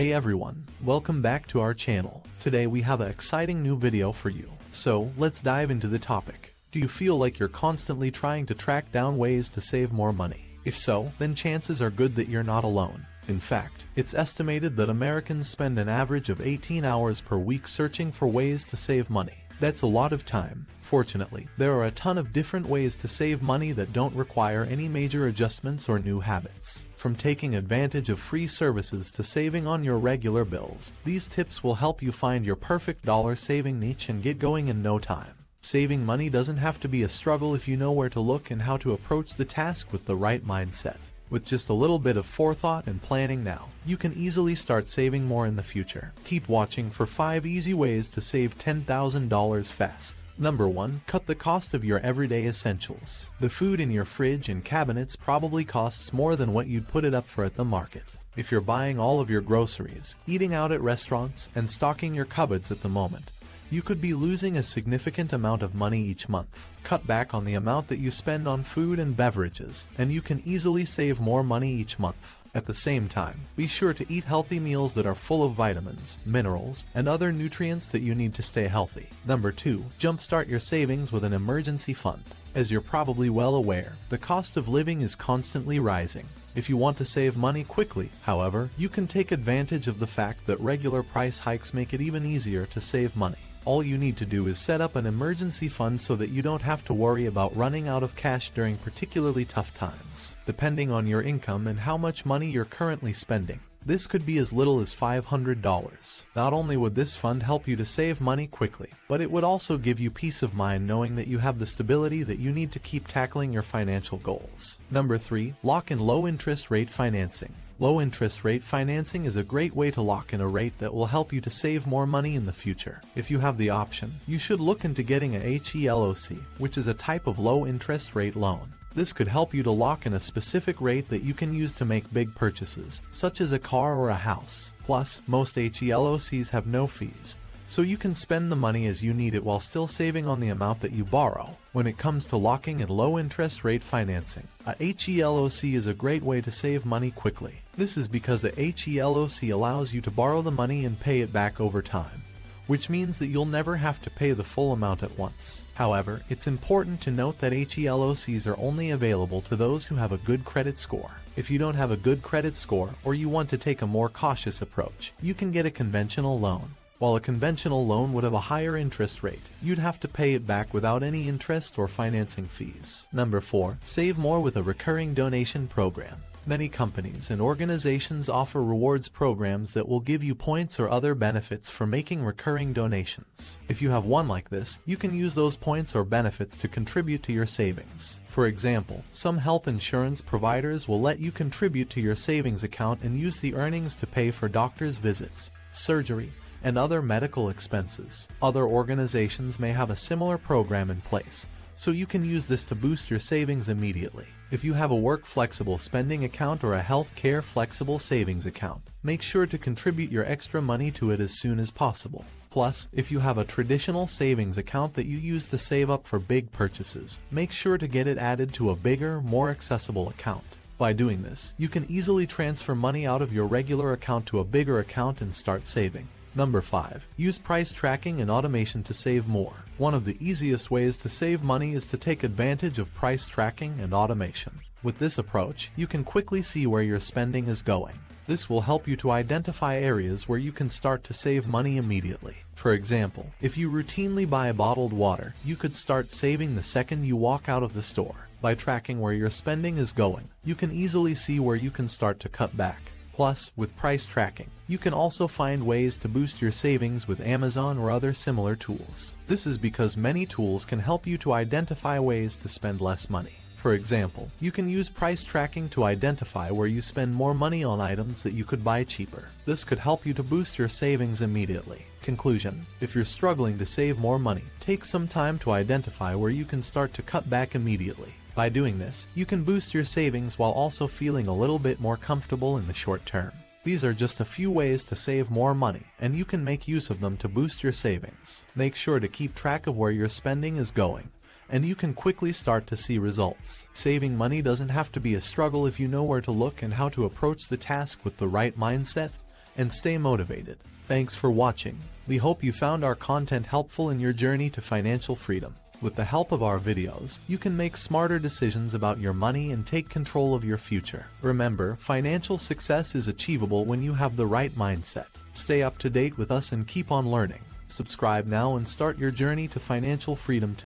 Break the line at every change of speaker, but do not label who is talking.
Hey everyone, welcome back to our channel. Today we have an exciting new video for you. So, let's dive into the topic. Do you feel like you're constantly trying to track down ways to save more money? If so, then chances are good that you're not alone. In fact, it's estimated that Americans spend an average of 18 hours per week searching for ways to save money. That's a lot of time. Fortunately, there are a ton of different ways to save money that don't require any major adjustments or new habits. From taking advantage of free services to saving on your regular bills, these tips will help you find your perfect dollar-saving niche and get going in no time. Saving money doesn't have to be a struggle if you know where to look and how to approach the task with the right mindset. With just a little bit of forethought and planning now, you can easily start saving more in the future. Keep watching for 5 easy ways to save $10,000 fast. Number 1. Cut the cost of your everyday essentials. The food in your fridge and cabinets probably costs more than what you'd put it up for at the market. If you're buying all of your groceries, eating out at restaurants, and stocking your cupboards at the moment, you could be losing a significant amount of money each month. Cut back on the amount that you spend on food and beverages, and you can easily save more money each month. At the same time, be sure to eat healthy meals that are full of vitamins, minerals, and other nutrients that you need to stay healthy. Number 2. Jumpstart your savings with an emergency fund. As you're probably well aware, the cost of living is constantly rising. If you want to save money quickly, however, you can take advantage of the fact that regular price hikes make it even easier to save money. All you need to do is set up an emergency fund so that you don't have to worry about running out of cash during particularly tough times. Depending on your income and how much money you're currently spending, this could be as little as $500. Not only would this fund help you to save money quickly, but it would also give you peace of mind knowing that you have the stability that you need to keep tackling your financial goals. Number 3. Lock in low interest rate financing. Low interest rate financing is a great way to lock in a rate that will help you to save more money in the future. If you have the option, you should look into getting a HELOC, which is a type of low interest rate loan. This could help you to lock in a specific rate that you can use to make big purchases, such as a car or a house. Plus, most HELOCs have no fees, so you can spend the money as you need it while still saving on the amount that you borrow. When it comes to locking in low interest rate financing, a HELOC is a great way to save money quickly. This is because a HELOC allows you to borrow the money and pay it back over time, which means that you'll never have to pay the full amount at once. However, it's important to note that HELOCs are only available to those who have a good credit score. If you don't have a good credit score or you want to take a more cautious approach, you can get a conventional loan. While a conventional loan would have a higher interest rate, you'd have to pay it back without any interest or financing fees. Number 4. Save more with a recurring donation program. Many companies and organizations offer rewards programs that will give you points or other benefits for making recurring donations. If you have one like this, you can use those points or benefits to contribute to your savings. For example, some health insurance providers will let you contribute to your savings account and use the earnings to pay for doctor's visits, surgery, and other medical expenses. Other organizations may have a similar program in place, so you can use this to boost your savings immediately. If you have a work flexible spending account or a health care flexible savings account, make sure to contribute your extra money to it as soon as possible. Plus, if you have a traditional savings account that you use to save up for big purchases, make sure to get it added to a bigger, more accessible account. By doing this, you can easily transfer money out of your regular account to a bigger account and start saving. Number 5. Use price tracking and automation to save more. One of the easiest ways to save money is to take advantage of price tracking and automation. With this approach, you can quickly see where your spending is going. This will help you to identify areas where you can start to save money immediately. For example, if you routinely buy bottled water, you could start saving the second you walk out of the store. By tracking where your spending is going, you can easily see where you can start to cut back. Plus, with price tracking, you can also find ways to boost your savings with Amazon or other similar tools. This is because many tools can help you to identify ways to spend less money. For example, you can use price tracking to identify where you spend more money on items that you could buy cheaper. This could help you to boost your savings immediately. Conclusion: if you're struggling to save more money, take some time to identify where you can start to cut back immediately. By doing this, you can boost your savings while also feeling a little bit more comfortable in the short term. These are just a few ways to save more money, and you can make use of them to boost your savings. Make sure to keep track of where your spending is going, and you can quickly start to see results. Saving money doesn't have to be a struggle if you know where to look and how to approach the task with the right mindset and stay motivated. Thanks for watching. We hope you found our content helpful in your journey to financial freedom. With the help of our videos, you can make smarter decisions about your money and take control of your future. Remember, financial success is achievable when you have the right mindset. Stay up to date with us and keep on learning. Subscribe now and start your journey to financial freedom today.